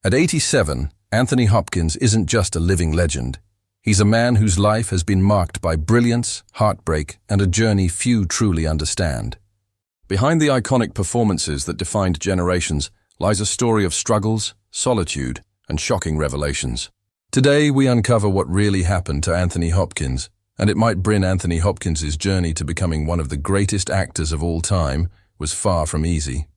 At 87, Anthony Hopkins isn't just a living legend. He's a man whose life has been marked by brilliance, heartbreak, and a journey few truly understand. Behind the iconic performances that defined generations lies a story of struggles, solitude, and shocking revelations. Today, we uncover what really happened to Anthony Hopkins, and it might bring Anthony Hopkins's journey to becoming one of the greatest actors of all time was far from easy.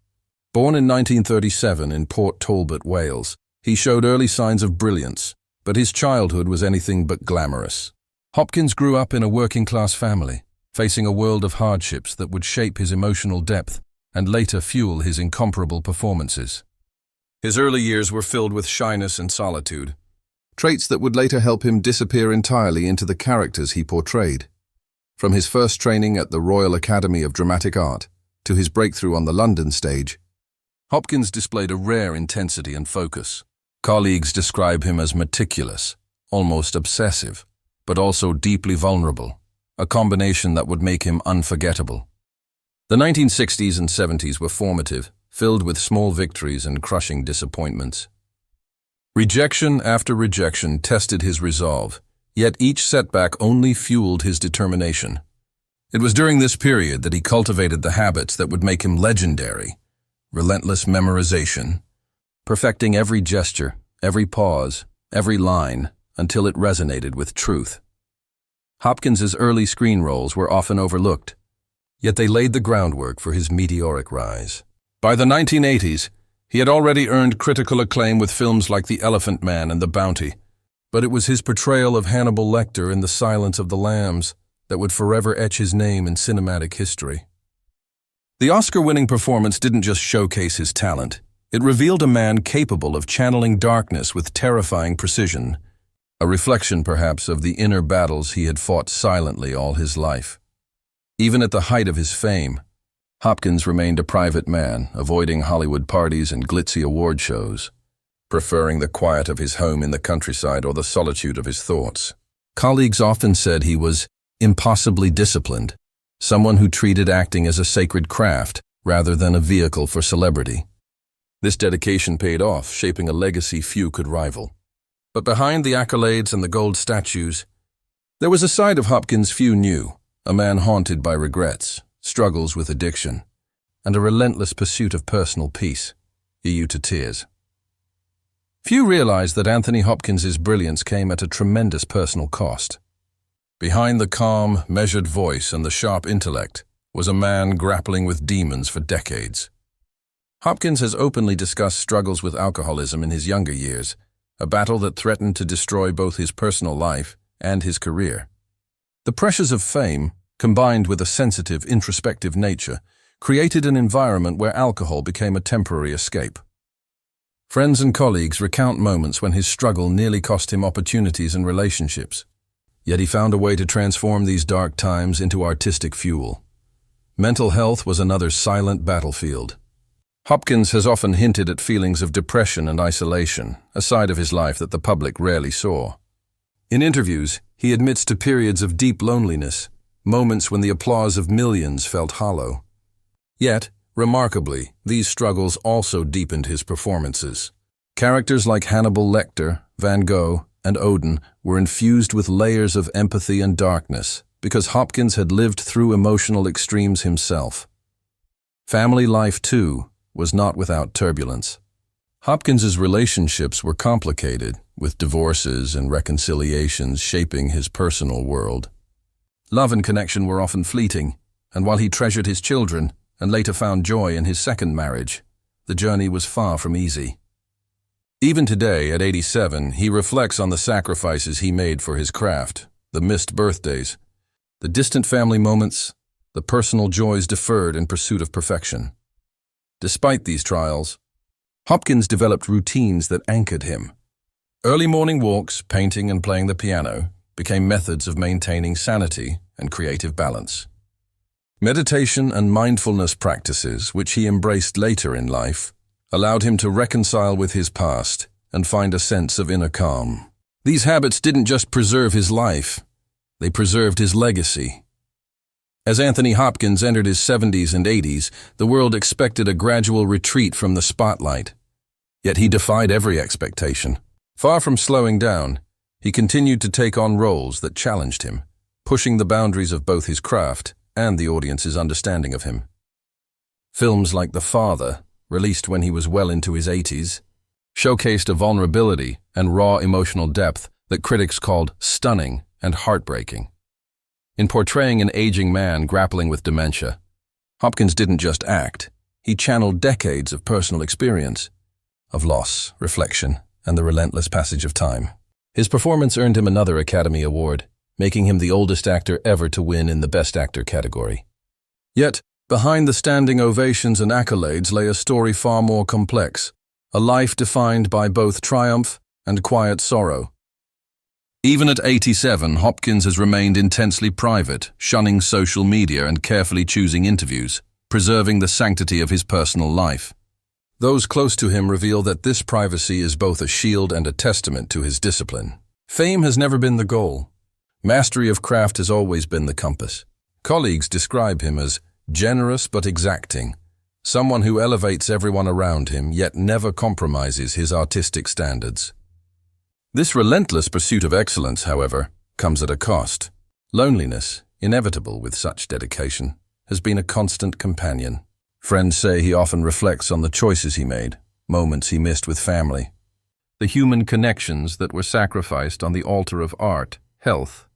Born in 1937 in Port Talbot, Wales, he showed early signs of brilliance, but his childhood was anything but glamorous. Hopkins grew up in a working-class family, facing a world of hardships that would shape his emotional depth and later fuel his incomparable performances. His early years were filled with shyness and solitude, traits that would later help him disappear entirely into the characters he portrayed. From his first training at the Royal Academy of Dramatic Art to his breakthrough on the London stage, Hopkins displayed a rare intensity and focus. Colleagues describe him as meticulous, almost obsessive, but also deeply vulnerable, a combination that would make him unforgettable. The 1960s and 70s were formative, filled with small victories and crushing disappointments. Rejection after rejection tested his resolve, yet each setback only fueled his determination. It was during this period that he cultivated the habits that would make him legendary: relentless memorization, perfecting every gesture, every pause, every line, until it resonated with truth. Hopkins's early screen roles were often overlooked, yet they laid the groundwork for his meteoric rise. By the 1980s, he had already earned critical acclaim with films like The Elephant Man and The Bounty, but it was his portrayal of Hannibal Lecter in The Silence of the Lambs that would forever etch his name in cinematic history. The Oscar-winning performance didn't just showcase his talent, it revealed a man capable of channeling darkness with terrifying precision, a reflection perhaps of the inner battles he had fought silently all his life. Even at the height of his fame, Hopkins remained a private man, avoiding Hollywood parties and glitzy award shows, preferring the quiet of his home in the countryside or the solitude of his thoughts. Colleagues often said he was impossibly disciplined, someone who treated acting as a sacred craft rather than a vehicle for celebrity. This dedication paid off, shaping a legacy few could rival. But behind the accolades and the gold statues, there was a side of Hopkins few knew, a man haunted by regrets, struggles with addiction, and a relentless pursuit of personal peace, you to tears. Few realized that Anthony Hopkins's brilliance came at a tremendous personal cost. Behind the calm, measured voice and the sharp intellect was a man grappling with demons for decades. Hopkins has openly discussed struggles with alcoholism in his younger years, a battle that threatened to destroy both his personal life and his career. The pressures of fame, combined with a sensitive, introspective nature, created an environment where alcohol became a temporary escape. Friends and colleagues recount moments when his struggle nearly cost him opportunities and relationships. Yet he found a way to transform these dark times into artistic fuel. Mental health was another silent battlefield. Hopkins has often hinted at feelings of depression and isolation, a side of his life that the public rarely saw. In interviews, he admits to periods of deep loneliness, moments when the applause of millions felt hollow. Yet, remarkably, these struggles also deepened his performances. Characters like Hannibal Lecter, Van Gogh, and Odin were infused with layers of empathy and darkness because Hopkins had lived through emotional extremes himself. Family life, too, was not without turbulence. Hopkins's relationships were complicated, with divorces and reconciliations shaping his personal world. Love and connection were often fleeting, and while he treasured his children and later found joy in his second marriage, the journey was far from easy. Even today, at 87, he reflects on the sacrifices he made for his craft, the missed birthdays, the distant family moments, the personal joys deferred in pursuit of perfection. Despite these trials, Hopkins developed routines that anchored him. Early morning walks, painting, and playing the piano became methods of maintaining sanity and creative balance. Meditation and mindfulness practices, which he embraced later in life, allowed him to reconcile with his past and find a sense of inner calm. These habits didn't just preserve his life, they preserved his legacy. As Anthony Hopkins entered his 70s and 80s, the world expected a gradual retreat from the spotlight. Yet he defied every expectation. Far from slowing down, he continued to take on roles that challenged him, pushing the boundaries of both his craft and the audience's understanding of him. Films like The Father, released when he was well into his 80s, showcased a vulnerability and raw emotional depth that critics called stunning and heartbreaking. In portraying an aging man grappling with dementia, Hopkins didn't just act, he channeled decades of personal experience, of loss, reflection, and the relentless passage of time. His performance earned him another Academy Award, making him the oldest actor ever to win in the Best Actor category. Yet, behind the standing ovations and accolades lay a story far more complex, a life defined by both triumph and quiet sorrow. Even at 87, Hopkins has remained intensely private, shunning social media and carefully choosing interviews, preserving the sanctity of his personal life. Those close to him reveal that this privacy is both a shield and a testament to his discipline. Fame has never been the goal. Mastery of craft has always been the compass. Colleagues describe him as generous but exacting, someone who elevates everyone around him yet never compromises his artistic standards. This relentless pursuit of excellence, however, comes at a cost. Loneliness, inevitable with such dedication, has been a constant companion. Friends say he often reflects on the choices he made, moments he missed with family, the human connections that were sacrificed on the altar of art, health,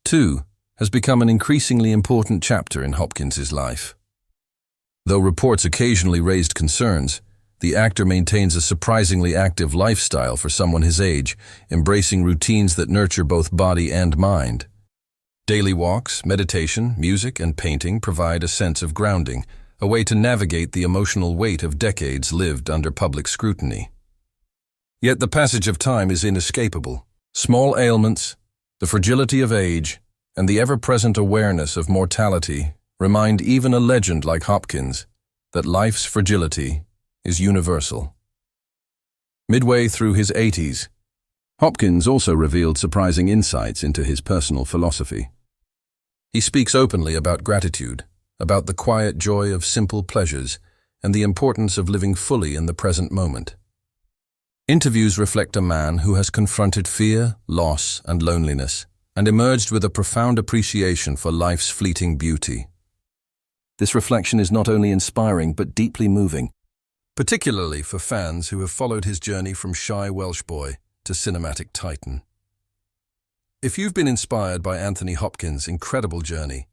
too, has become an increasingly important chapter in Hopkins's life. Though reports occasionally raised concerns, the actor maintains a surprisingly active lifestyle for someone his age, embracing routines that nurture both body and mind. Daily walks, meditation, music, and painting provide a sense of grounding, a way to navigate the emotional weight of decades lived under public scrutiny. Yet the passage of time is inescapable. Small ailments, the fragility of age, and the ever-present awareness of mortality remind even a legend like Hopkins that life's fragility is universal. Midway through his 80s, Hopkins also revealed surprising insights into his personal philosophy. He speaks openly about gratitude, about the quiet joy of simple pleasures, and the importance of living fully in the present moment. Interviews reflect a man who has confronted fear, loss, and loneliness, and emerged with a profound appreciation for life's fleeting beauty. This reflection is not only inspiring but deeply moving, particularly for fans who have followed his journey from shy Welsh boy to cinematic titan. If you've been inspired by Anthony Hopkins' incredible journey,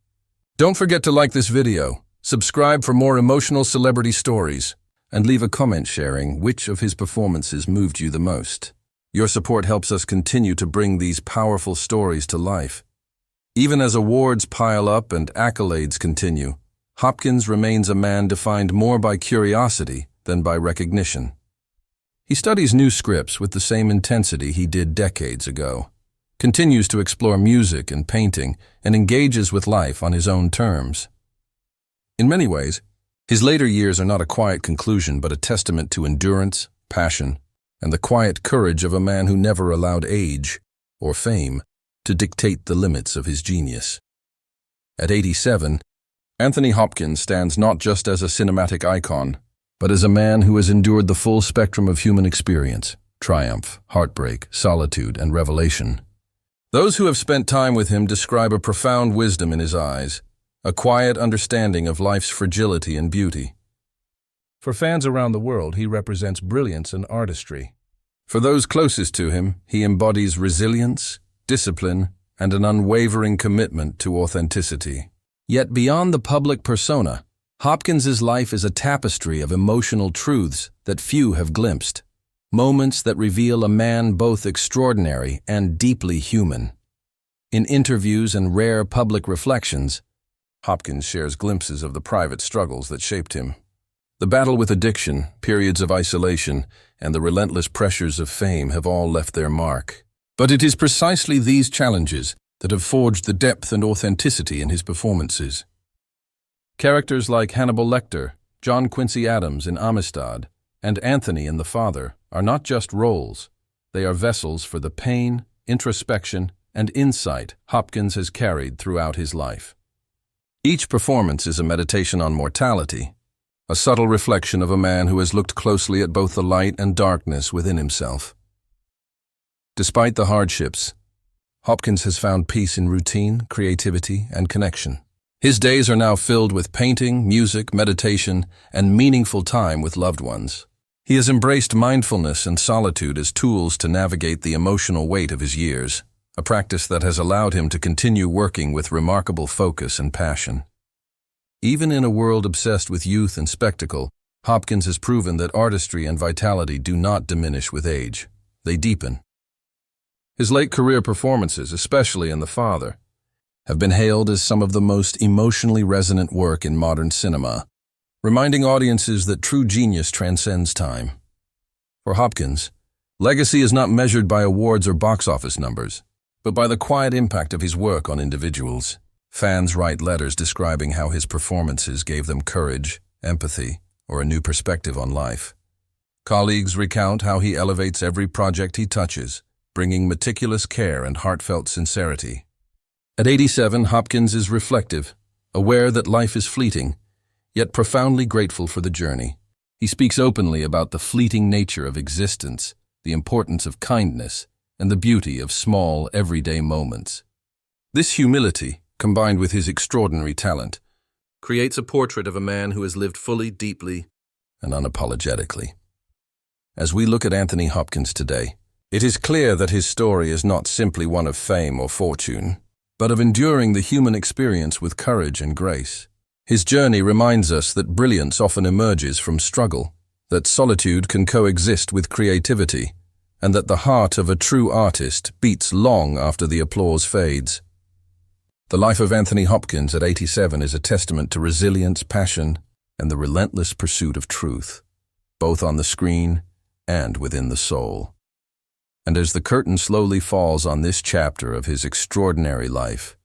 don't forget to like this video, subscribe for more emotional celebrity stories, and leave a comment sharing which of his performances moved you the most. Your support helps us continue to bring these powerful stories to life. Even as awards pile up and accolades continue, Hopkins remains a man defined more by curiosity than by recognition. He studies new scripts with the same intensity he did decades ago, continues to explore music and painting, and engages with life on his own terms. In many ways, his later years are not a quiet conclusion but a testament to endurance, passion, and the quiet courage of a man who never allowed age or fame to dictate the limits of his genius. At 87, Anthony Hopkins stands not just as a cinematic icon, but as a man who has endured the full spectrum of human experience, triumph, heartbreak, solitude, and revelation. Those who have spent time with him describe a profound wisdom in his eyes, a quiet understanding of life's fragility and beauty. For fans around the world, he represents brilliance and artistry. For those closest to him, he embodies resilience, discipline, and an unwavering commitment to authenticity. Yet beyond the public persona, Hopkins's life is a tapestry of emotional truths that few have glimpsed. Moments that reveal a man both extraordinary and deeply human. In interviews and rare public reflections, Hopkins shares glimpses of the private struggles that shaped him. The battle with addiction, periods of isolation, and the relentless pressures of fame have all left their mark. But it is precisely these challenges that have forged the depth and authenticity in his performances. Characters like Hannibal Lecter, John Quincy Adams in Amistad, and Anthony in The Father are not just roles, they are vessels for the pain, introspection, and insight Hopkins has carried throughout his life. Each performance is a meditation on mortality, a subtle reflection of a man who has looked closely at both the light and darkness within himself. Despite the hardships, Hopkins has found peace in routine, creativity, and connection. His days are now filled with painting, music, meditation, and meaningful time with loved ones. He has embraced mindfulness and solitude as tools to navigate the emotional weight of his years, a practice that has allowed him to continue working with remarkable focus and passion. Even in a world obsessed with youth and spectacle, Hopkins has proven that artistry and vitality do not diminish with age. They deepen. His late career performances, especially in The Father, have been hailed as some of the most emotionally resonant work in modern cinema, reminding audiences that true genius transcends time. For Hopkins, legacy is not measured by awards or box office numbers, but by the quiet impact of his work on individuals. Fans write letters describing how his performances gave them courage, empathy, or a new perspective on life. Colleagues recount how he elevates every project he touches, bringing meticulous care and heartfelt sincerity. At 87, Hopkins is reflective, aware that life is fleeting, yet profoundly grateful for the journey. He speaks openly about the fleeting nature of existence, the importance of kindness, and the beauty of small, everyday moments. This humility, combined with his extraordinary talent, creates a portrait of a man who has lived fully, deeply, and unapologetically. As we look at Anthony Hopkins today, it is clear that his story is not simply one of fame or fortune, but of enduring the human experience with courage and grace. His journey reminds us that brilliance often emerges from struggle, that solitude can coexist with creativity, and that the heart of a true artist beats long after the applause fades. The life of Anthony Hopkins at 87 is a testament to resilience, passion, and the relentless pursuit of truth, both on the screen and within the soul. And as the curtain slowly falls on this chapter of his extraordinary life,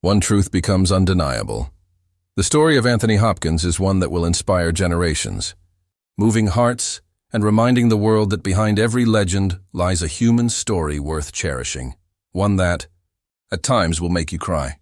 one truth becomes undeniable. The story of Anthony Hopkins is one that will inspire generations, moving hearts and reminding the world that behind every legend lies a human story worth cherishing, one that, at times, will make you cry.